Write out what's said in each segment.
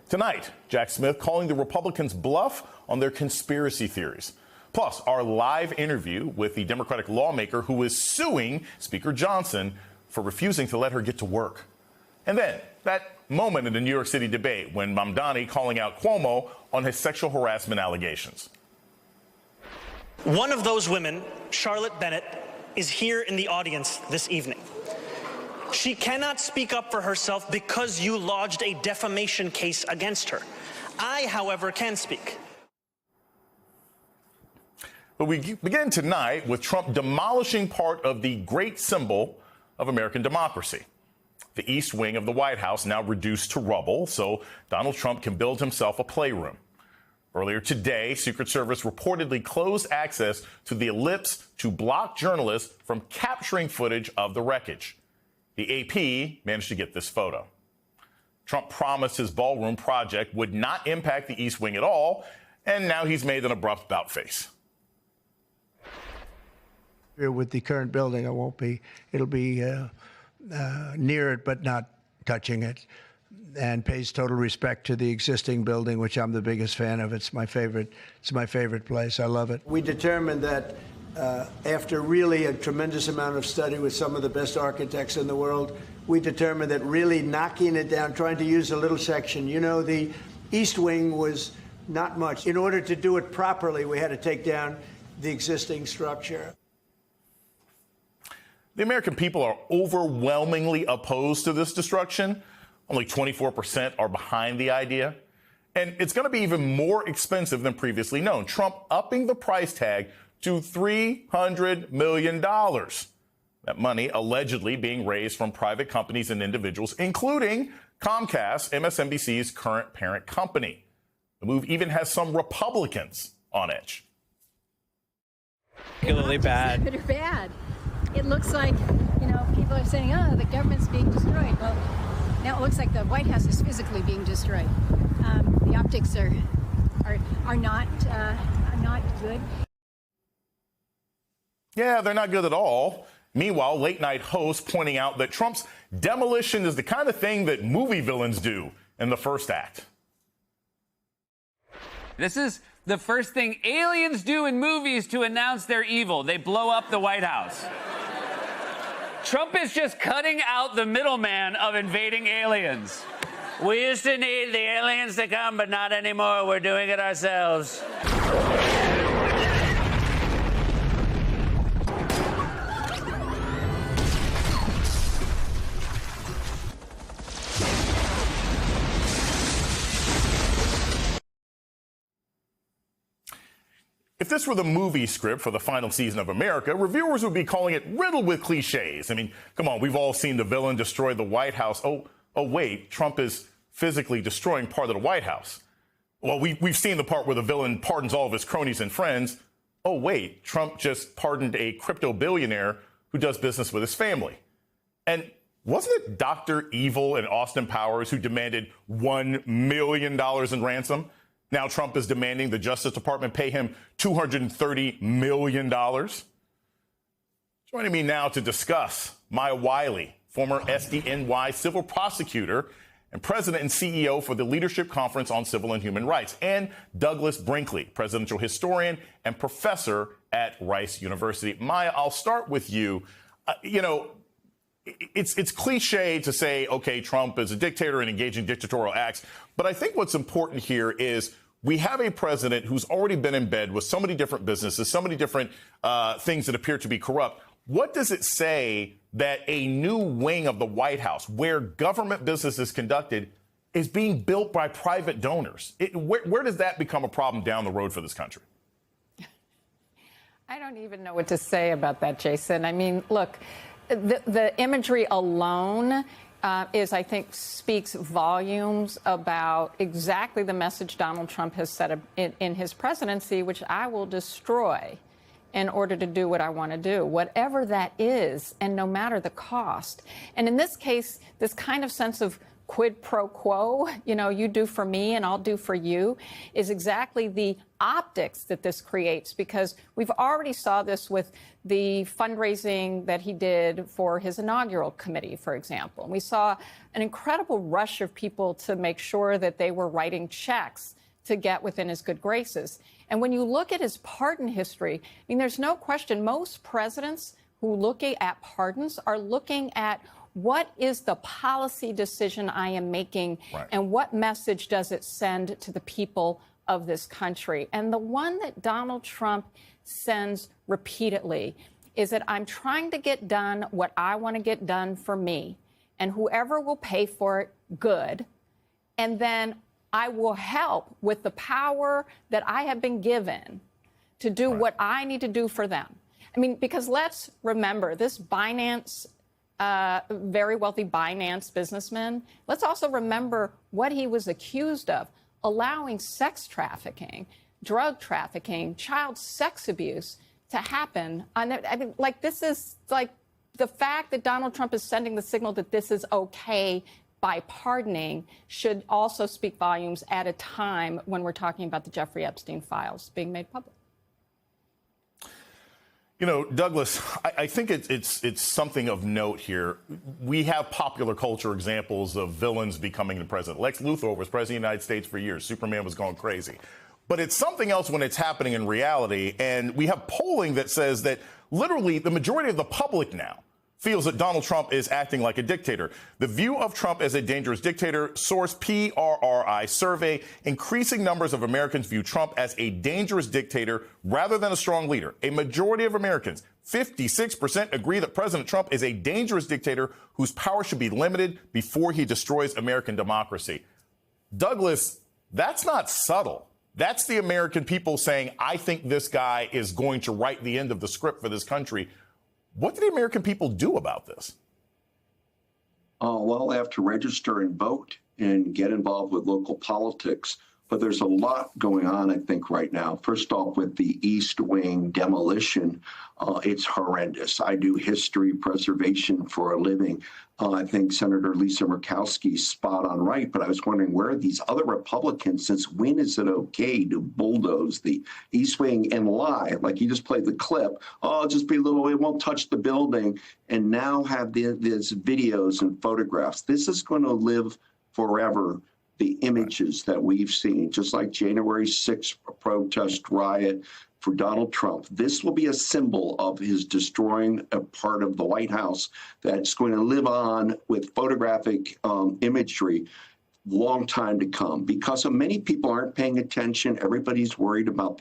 Tonight, Jack Smith calling the Republicans bluff on their conspiracy theories. Plus, our live interview with the Democratic lawmaker who is suing Speaker Johnson for refusing to let her get to work. And then that moment in the New York City debate when Mamdani calling out Cuomo on his sexual harassment allegations. One of those women, Charlotte Bennett, is here in the audience this evening. She cannot speak up for herself because you lodged a defamation case against her. I, however, can speak. But we begin tonight with Trump demolishing part of the great symbol of American democracy. The East Wing of the White House now reduced to rubble so Donald Trump can build himself a playroom. Earlier today, Secret Service reportedly closed access to the ellipse to block journalists from capturing footage of the wreckage. The AP managed to get this photo. Trump promised his ballroom project would not impact the East Wing at all, and now he's made an abrupt about face. With the current building, it'll be near it, but not touching it, and pays total respect to the existing building, which I'm the biggest fan of. It's my favorite place. I love it. We determined that after really a tremendous amount of study with some of the best architects in the world, we determined that really knocking it down, trying to use a little section. You know, the East Wing was not much. In order to do it properly, we had to take down the existing structure. The American people are overwhelmingly opposed to this destruction. Only 24% are behind the idea. And it's going to be even more expensive than previously known. Trump upping the price tag to $300 million. That money allegedly being raised from private companies and individuals, including Comcast, MSNBC's current parent company. The move even has some Republicans on edge. Particularly bad. Bad. It looks like, people are saying, oh, the government's being destroyed. Well, now it looks like the White House is physically being destroyed. The optics are not good. Yeah, they're not good at all. Meanwhile, late night hosts pointing out that Trump's demolition is the kind of thing that movie villains do in the first act. This is the first thing aliens do in movies to announce they're evil. They blow up the White House. Trump is just cutting out the middleman of invading aliens. We used to need the aliens to come, but not anymore. We're doing it ourselves. If this were the movie script for the final season of America, reviewers would be calling it riddled with cliches. I mean, come on, we've all seen the villain destroy the White House. Oh, wait, Trump is physically destroying part of the White House. Well, we've seen the part where the villain pardons all of his cronies and friends. Oh, wait, Trump just pardoned a crypto billionaire who does business with his family. And wasn't it Dr. Evil and Austin Powers who demanded $1 million in ransom? Now Trump is demanding the Justice Department pay him $230 million. Joining me now to discuss, Maya Wiley, former SDNY civil prosecutor and president and CEO for the Leadership Conference on Civil and Human Rights, and Douglas Brinkley, presidential historian and professor at Rice University. Maya, I'll start with you. It's cliche to say, OK, Trump is a dictator and engaging in dictatorial acts. But I think what's important here is we have a president who's already been in bed with so many different businesses, so many different things that appear to be corrupt. What does it say that a new wing of the White House, where government business is conducted, is being built by private donors? Where does that become a problem down the road for this country? I don't even know what to say about that, Jason. I mean, look, the imagery alone I think, speaks volumes about exactly the message Donald Trump has set in his presidency, which I will destroy in order to do what I want to do, whatever that is, and no matter the cost. And in this case, this kind of sense of quid pro quo, you do for me and I'll do for you, is exactly the optics that this creates, because we've already saw this with the fundraising that he did for his inaugural committee, for example. And we saw an incredible rush of people to make sure that they were writing checks to get within his good graces. And when you look at his pardon history, there's no question most presidents who look at pardons are looking at what is the policy decision I am making, right, and what message does it send to the people of this country? And the one that Donald Trump sends repeatedly is that I'm trying to get done what I want to get done for me, and whoever will pay for it, good. And then I will help with the power that I have been given to do what I need to do for them. Because let's remember, this Binance, very wealthy Binance businessman, let's also remember what he was accused of: allowing sex trafficking, drug trafficking, child sex abuse to happen. This is like the fact that Donald Trump is sending the signal that this is okay by pardoning should also speak volumes at a time when we're talking about the Jeffrey Epstein files being made public. Douglas, I think it's something of note here. We have popular culture examples of villains becoming the president. Lex Luthor was president of the United States for years. Superman was going crazy. But it's something else when it's happening in reality. And we have polling that says that literally the majority of the public now feels that Donald Trump is acting like a dictator. The view of Trump as a dangerous dictator, source PRRI survey, increasing numbers of Americans view Trump as a dangerous dictator rather than a strong leader. A majority of Americans, 56%, agree that President Trump is a dangerous dictator whose power should be limited before he destroys American democracy. Douglas, that's not subtle. That's the American people saying, I think this guy is going to write the end of the script for this country. What do the American people do about this? Well, they have to register and vote and get involved with local politics. But there's a lot going on, I think, right now. First off, with the East Wing demolition, it's horrendous. I do history preservation for a living. I think Senator Lisa Murkowski's spot on right, but I was wondering, where are these other Republicans? Since when is it okay to bulldoze the East Wing and lie? Like you just played the clip. Oh, it'll just be a little, it won't touch the building. And now have these videos and photographs. This is going to live forever. The images that we've seen, just like January 6th protest riot for Donald Trump. This will be a symbol of his destroying a part of the White House that's going to live on with photographic imagery long time to come, because many people aren't paying attention. Everybody's worried about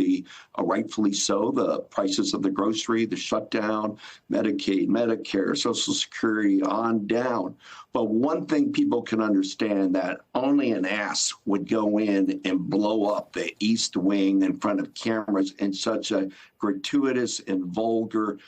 rightfully so, the prices of the grocery, the shutdown, Medicaid, Medicare, Social Security, on down. But one thing people can understand, that only an ass would go in and blow up the East Wing in front of cameras in such a gratuitous and vulgar,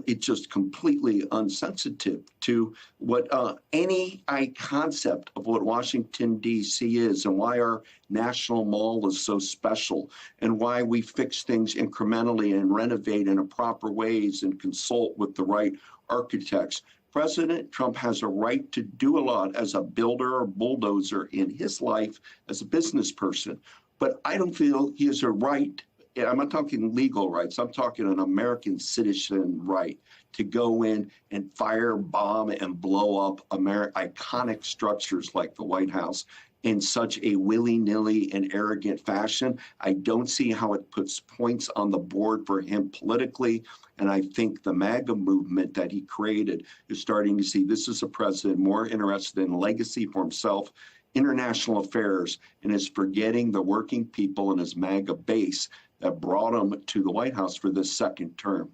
it's just completely unsensitive to what any concept of what Washington, D.C. is, and why our National Mall is so special, and why we fix things incrementally and renovate in a proper ways and consult with the right architects. President Trump has a right to do a lot as a builder or bulldozer in his life as a business person, but I don't feel he has a right. I'm not talking legal rights. I'm talking an American citizen right to go in and firebomb and blow up iconic structures like the White House in such a willy-nilly and arrogant fashion. I don't see how it puts points on the board for him politically. And I think the MAGA movement that he created is starting to see this is a president more interested in legacy for himself, international affairs, and is forgetting the working people in his MAGA base that brought him to the White House for this second term.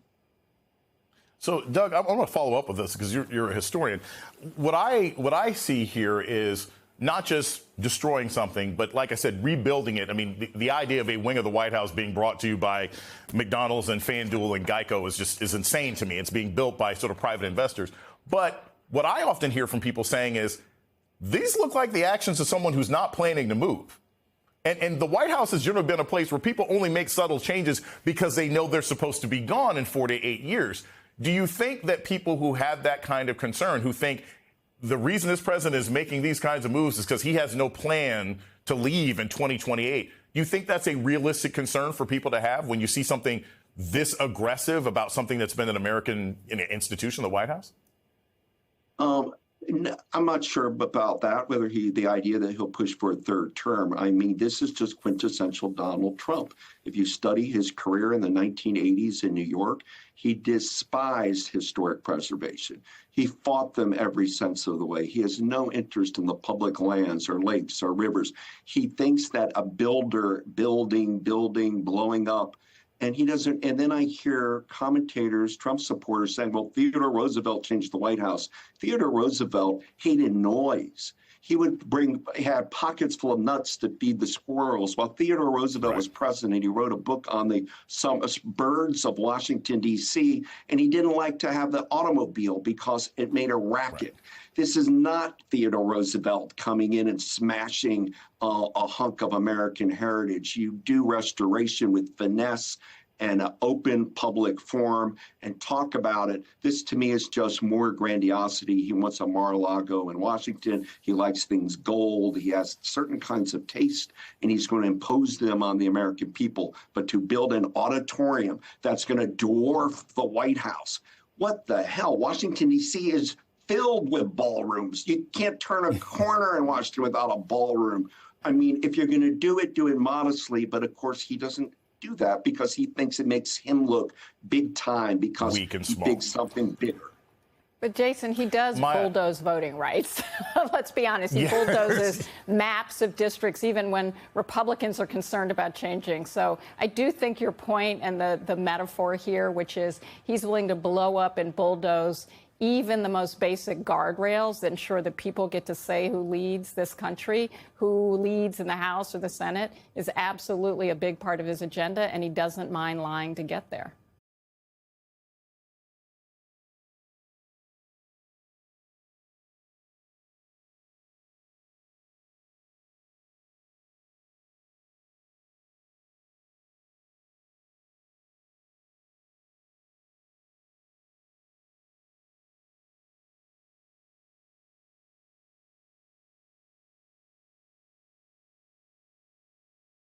So, Doug, I want to follow up with this because you're a historian. What I see here is not just destroying something, but like I said, rebuilding it. I mean, the idea of a wing of the White House being brought to you by McDonald's and FanDuel and Geico is insane to me. It's being built by sort of private investors. But what I often hear from people saying is, these look like the actions of someone who's not planning to move. And the White House has generally been a place where people only make subtle changes because they know they're supposed to be gone in 4 to 8 years. Do you think that people who have that kind of concern, who think the reason this president is making these kinds of moves is because he has no plan to leave in 2028. Do you think that's a realistic concern for people to have when you see something this aggressive about something that's been an American institution, the White House? I'm not sure about that, whether the idea that he'll push for a third term. I mean, this is just quintessential Donald Trump. If you study his career in the 1980s in New York, he despised historic preservation. He fought them every sense of the way. He has no interest in the public lands or lakes or rivers. He thinks that a builder building, blowing up, and he doesn't. And then I hear commentators, Trump supporters saying, well, Theodore Roosevelt changed the White House. Theodore Roosevelt hated noise. He had pockets full of nuts to feed the squirrels. While Theodore Roosevelt was president, he wrote a book on the birds of Washington, D.C., and he didn't like to have the automobile because it made a racket. This is not Theodore Roosevelt coming in and smashing a hunk of American heritage. You do restoration with finesse and an open public forum and talk about it. This, to me, is just more grandiosity. He wants a Mar-a-Lago in Washington. He likes things gold. He has certain kinds of taste, and he's going to impose them on the American people. But to build an auditorium that's going to dwarf the White House, what the hell? Washington, D.C. is filled with ballrooms. You can't turn a corner in Washington without a ballroom. I mean, if you're going to do it modestly. But, of course, he doesn't do that because he thinks it makes him look big time because he thinks something bigger. But, Jason, he does bulldoze voting rights. Let's be honest. He bulldozes maps of districts even when Republicans are concerned about changing. So I do think your point and the metaphor here, which is he's willing to blow up and bulldoze even the most basic guardrails that ensure that people get to say who leads this country, who leads in the House or the Senate, is absolutely a big part of his agenda, and he doesn't mind lying to get there.